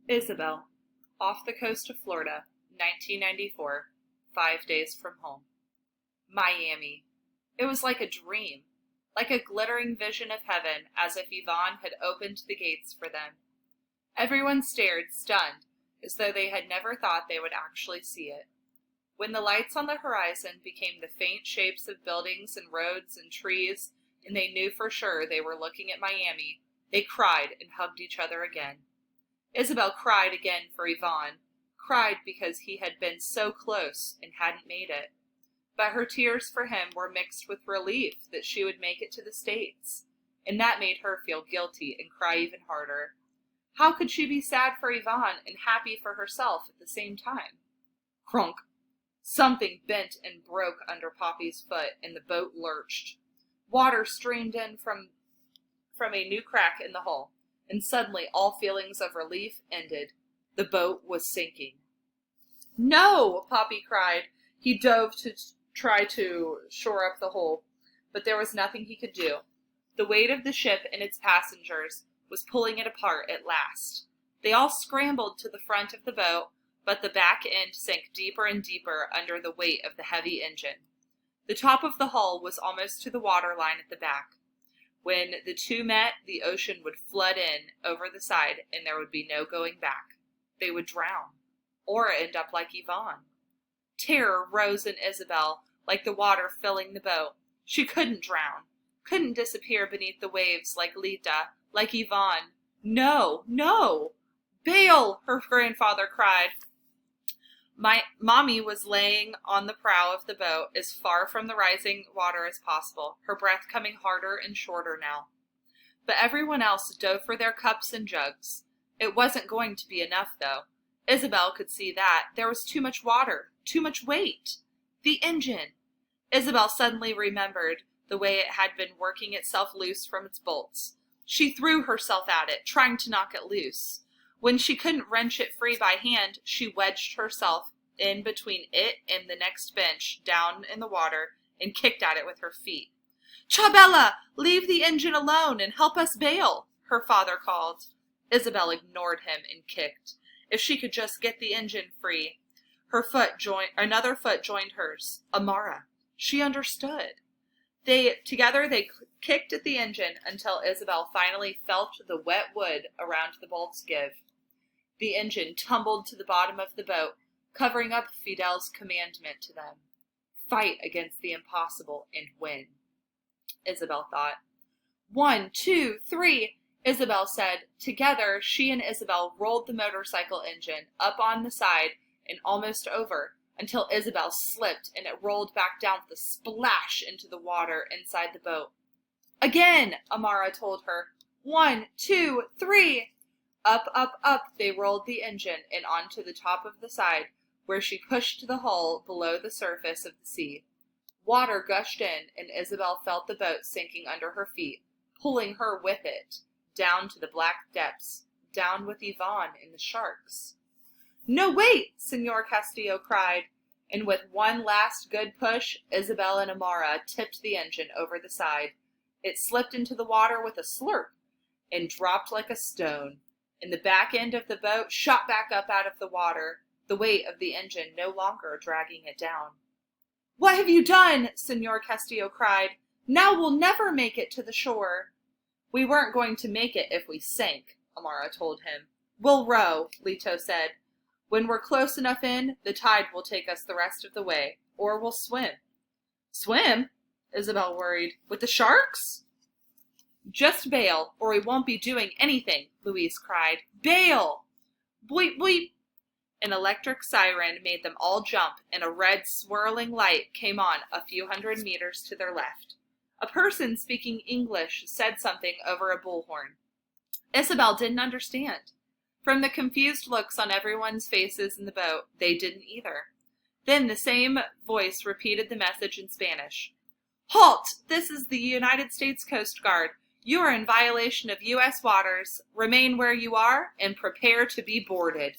Isabel, off the coast of Florida, 1994, 5 days from home. Miami. It was like a dream, like a glittering vision of heaven, as if Yvonne had opened the gates for them. Everyone stared, stunned, as though they had never thought they would actually see it. When the lights on the horizon became the faint shapes of buildings and roads and trees, and they knew for sure they were looking at Miami, they cried and hugged each other again. Isabel cried again for Yvonne, cried because he had been so close and hadn't made it. But her tears for him were mixed with relief that she would make it to the States, and that made her feel guilty and cry even harder. How could she be sad for Yvonne and happy for herself at the same time? Crunk! Something bent and broke under Poppy's foot, and the boat lurched. Water streamed in from a new crack in the hull, and suddenly all feelings of relief ended. The boat was sinking. "No!" Poppy cried. He dove to try to shore up the hole, but there was nothing he could do. The weight of the ship and its passengers was pulling it apart at last. They all scrambled to the front of the boat, but the back end sank deeper and deeper under the weight of the heavy engine. The top of the hull was almost to the water line at the back. When the two met, the ocean would flood in over the side, and there would be no going back. They would drown, or end up like Yvonne. Terror rose in Isabel, like the water filling the boat. She couldn't drown, couldn't disappear beneath the waves like Lita, like Yvonne. No, no! "Bail!" her grandfather cried. Mommy was laying on the prow of the boat, as far from the rising water as possible, her breath coming harder and shorter now. But everyone else dove for their cups and jugs. It wasn't going to be enough, though. Isabel could see that. There was too much water, too much weight. The engine! Isabel suddenly remembered the way it had been working itself loose from its bolts. She threw herself at it, trying to knock it loose. When she couldn't wrench it free by hand, she wedged herself in between it and the next bench down in the water and kicked at it with her feet. "Chabella, leave the engine alone and help us bail," her father called. Isabel ignored him and kicked. If she could just get the engine free. Another foot joined hers. Amara. She understood. Together they kicked at the engine until Isabel finally felt the wet wood around the bolts give. The engine tumbled to the bottom of the boat, covering up Fidel's commandment to them. Fight against the impossible and win, Isabel thought. 1, 2, 3, Isabel said. Together, she and Isabel rolled the motorcycle engine up on the side and almost over, until Isabel slipped and it rolled back down with a splash into the water inside the boat. "Again," Amara told her. 1, 2, 3. Up, up, up they rolled the engine and onto the top of the side, where she pushed the hull below the surface of the sea. Water gushed in, and Isabel felt the boat sinking under her feet, pulling her with it, down to the black depths, down with Yvonne and the sharks. "No, wait!" Senor Castillo cried, and with one last good push, Isabel and Amara tipped the engine over the side. It slipped into the water with a slurp and dropped like a stone, and the back end of the boat shot back up out of the water, the weight of the engine no longer dragging it down. "What have you done?" Senor Castillo cried. "Now we'll never make it to the shore." "We weren't going to make it if we sank," Amara told him. "We'll row," Lito said. "When we're close enough in, the tide will take us the rest of the way, or we'll swim." "Swim?" Isabel worried. "With the sharks?" "Just bail, or we won't be doing anything," Louise cried. "Bail!" Bleep, bleep! An electric siren made them all jump, and a red swirling light came on a few hundred meters to their left. A person speaking English said something over a bullhorn. Isabel didn't understand. From the confused looks on everyone's faces in the boat, they didn't either. Then the same voice repeated the message in Spanish. "Halt! This is the United States Coast Guard. You are in violation of U.S. waters. Remain where you are and prepare to be boarded."